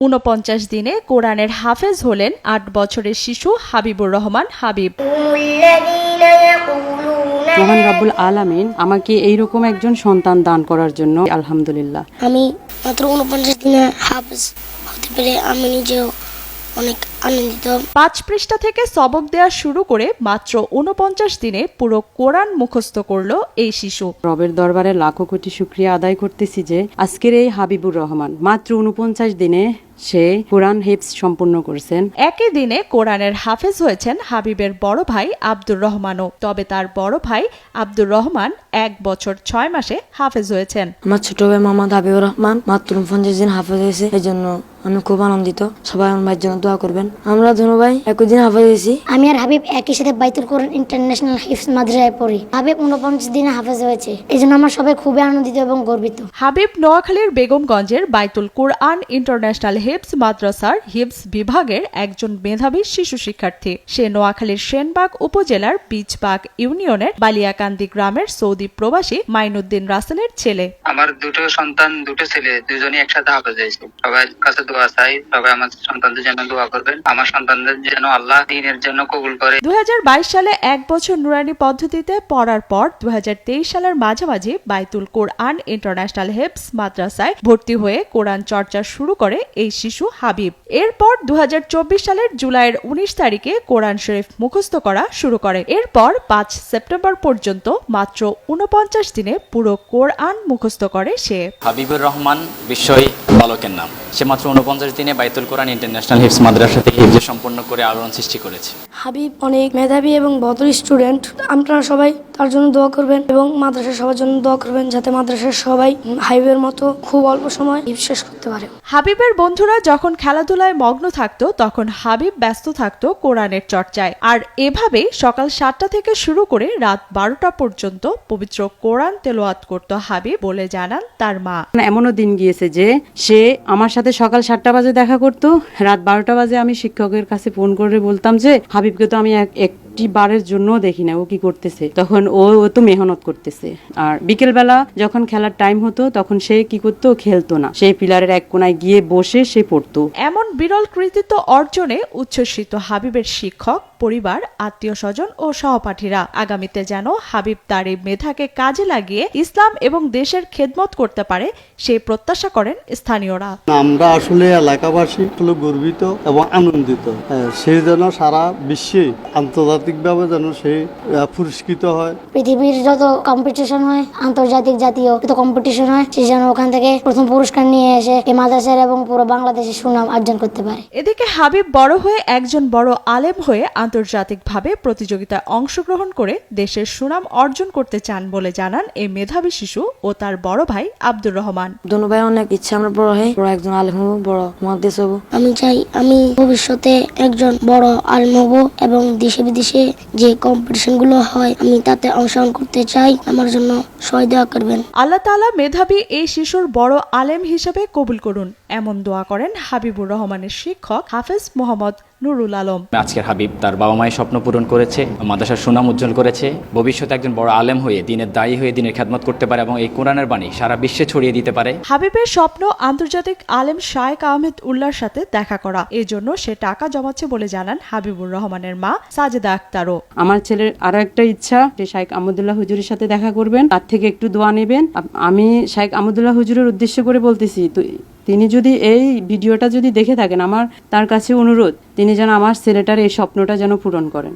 ৪৯ দিনে কোরআনের হাফেজ হলেন ৮ বছরের শিশু হাবিবুর রহমান হাবিব। মহান রব্বুল আলামিন আমাকে এইরকম একজন সন্তান দান করার জন্য আলহামদুলিল্লাহ। আমি মাত্র ৪৯ দিনে হাফেজ হতে পেরে আমি নিজেও অনেক আনন্দিত। ৫ পৃষ্ঠা থেকে সবক দেওয়া শুরু করে মাত্র ৪৯ দিনে পুরো কোরআন মুখস্থ করল এই শিশু। রবের দরবারে লাখো কোটি শুকরিয়া আদায় করতেছি যে আজকের এই হাবিবুর রহমান মাত্র ৪৯ দিনে সে কোরআন হিফজ সম্পূর্ণ করেছেন। একই দিনে কোরআনের হাফেজ হয়েছেন হাবিবের বড় ভাই আব্দুর রহমানও। তবে তার বড় ভাই আব্দুর রহমান ১ বছর ৬ মাসে হাফেজ হয়েছেন। আমার ছোট ভাই মোহাম্মদ হাবিবুর রহমান মাত্র ৪৯ দিন হাফেজ হয়েছে, এই জন্য আমি খুব আনন্দিত। সবাই আমার ভাইয়ের জন্য দোয়া করবেন। আমরা দুনো ভাই একই দিন হাফেজ হয়েছি। আমি আর হাবিব একই সাথে বাইতুল কোরআন ইন্টারন্যাশনাল হিফজ মাদ্রাসায় পড়ি। হাবিব ৪৯ দিনে হাফেজ হয়েছে, এই জন্য আমরা সবাই খুবই আনন্দিত এবং গর্বিত। হাবিব নোয়াখালীর বেগমগঞ্জের বাইতুল কোরআন ইন্টারন্যাশনাল হিফজ মাদ্রাসার হিফজ বিভাগের একজন মেধাবী শিশু শিক্ষার্থী। সে নোয়াখালীর সেনবাগ উপজেলার বীজবাগ ইউনিয়নের বালিয়াকান্দি গ্রামের সৌদি প্রবাসী মাইনুদ্দিন রাসেলের ছেলে। আমার দুটো সন্তান, দুটো ছেলে, দুজনই একসাথে হাফেজ হয়েছে। সবাই কাছে দোয়া চাই, সবাই আমার সন্তানদের জন্য দোয়া করবেন। আমার সন্তানদের যেন আল্লাহ দ্বীনের জন্য কবুল করে। ২০২২ সালে ১ বছর নুরানি পদ্ধতিতে পড়ার পর ২০২৩ সালের মাঝামাঝি বাইতুল কোরআন ইন্টারন্যাশনাল হিফজ মাদ্রাসায় ভর্তি হয়ে কোরআন চর্চা শুরু করে এই শিশু হাবিব। এরপর ২০২৪ সালের জুলাইয়ের ১৯ তারিখে কোরআন শরীফ মুখস্থ করা শুরু করে। এরপর ৫ সেপ্টেম্বর পর্যন্ত মাত্র ৪৯ দিনে পুরো কোরআন মুখস্থ করে সে। হাবিবুর রহমান বিস্ময় বালকের নাম। সে মাত্র ৪৯ দিনে বাইতুল কোরআন ইন্টারন্যাশনাল হিফজ মাদ্রাসা থেকে হিফজ সম্পন্ন করে আলোড়ন সৃষ্টি করেছে। হাবিব অনেক মেধাবী এবং ভদ্র স্টুডেন্ট। আপনারা সবাই তার জন্য দোয়া করবেন এবং মাদ্রাসার সবার জন্য দোয়া করবেন, যাতে মাদ্রাসার সবাই হাবিবের মতো খুব অল্প সময় হিফজ শেষ করতে পারে। হাবিবের বন্ধুরা যখন খেলাধুলায় মগ্ন থাকতো তখন হাবিব ব্যস্ত থাকতো কোরআনের চর্চায়। আর এভাবেই সকাল ৭টা থেকে শুরু করে রাত ১২টা পর্যন্ত পবিত্র কোরআন তেলাওয়াত করত হাবিব বলে জানান তার মা। এমনও দিন গিয়েছে যে সে আমার সাথে সকাল ৭টা বাজে দেখা করতো, রাত ১২টা বাজে আমি শিক্ষকের কাছে ফোন করে বলতাম যে হাবিবকে তো আমি একটি বারের জন্য দেখি না, ও কি করতেছে। তখন ও তো মেহনত করতেছে। আর বিকেলবেলা যখন খেলার টাইম হতো তখন সে কি করতো, খেলতো না, সেই পিলারের এক কোনায় গিয়ে বসে সে পড়তো। এমন বিরল কৃতিত্ব অর্জনে উচ্ছ্বসিত হাবিবের শিক্ষক, পরিবার, আত্মীয় স্বজন ও সহপাঠীরা। আগামীতে যেন হাবিব তার এই মেধাকে কাজে লাগিয়ে ইসলাম এবং দেশের খেদমত করতে পারে সেই প্রত্যাশা করেন স্থানীয়রা। আমরা আসলে এলাকাবাসী গর্বিত এবং আনন্দিত। সে যেন সারা বিশ্বে আন্তর্জাতিকভাবে যেন সে পুরস্কৃত হয়। পৃথিবীর যত কম্পিটিশন হয়, আন্তর্জাতিক জাতীয় যত কম্পিটিশন হয়, সে যেন ওখান থেকে প্রথম পুরস্কার নিয়ে এসে এই মাদ্রাসার এবং পুরো বাংলাদেশের সুনাম অর্জন করতে পারে। এদিকে হাবিব বড় হয়ে একজন বড় আলেম হয়ে আন্তর্জাতিকভাবে প্রতিযোগিতায় অংশগ্রহণ করে দেশের সুনাম অর্জন করতে চান বলে জানান এই মেধাবী শিশু ও তার বড় ভাই আব্দুর রহমান। দুনো ভাই অনেক ইচ্ছা আমরা বড় হয়ে বড় একজন আলেম হবো, বড় মুহাদ্দিস হবো। আমি চাই আমি ভবিষ্যতে একজন বড় আলেম হব এবং দেশে বিদেশে যে কম্পিটিশন গুলো হয় আমি তাতে অংশগ্রহণ করতে চাই। আমার জন্য সবাই দোয়া করবেন। আল্লাহ তাআলা মেধাবী এই শিশুর বড় আলেম হিসেবে কবুল করুন, এমন দোয়া করেন হাবিবুর রহমানের শিক্ষক হাফেজ মোহাম্মদ নুরুল আলম। আজকের হাবিব তার বাবা মায়ের স্বপ্ন পূরণ করেছে, মাদ্রাসার সুনাম উজ্জ্বল করেছে। ভবিষ্যতে একজন বড় আলেম হয়ে দিনের দায়ী হয়ে দিনের খেদমত করতে পারে এবং এই কোরআনের বাণী সারা বিশ্বে ছড়িয়ে দিতে পারে। হাবিবের স্বপ্ন আন্তর্জাতিক আলেম শায়েখ আহমেদ উল্লাহর সাথে দেখা করা। এজন্য সে টাকা জমাচ্ছে বলে জানান হাবিবুর রহমানের মা সাজেদা আক্তারও। আমার ছেলের আরো একটা ইচ্ছা, যে শাইখ আহমদুল্লাহ হুজুরের সাথে দেখা করবেন, তার থেকে একটু দোয়া নেবেন। আমি শাইখ আহমদুল্লাহ হুজুরের উদ্দেশ্য করে বলতেছি, তিনি যদি এই ভিডিওটা যদি দেখে থাকেন, আমার তার কাছে অনুরোধ, তিনি যেন আমার ছেলেটার এই স্বপ্নটা যেন পূরণ করেন।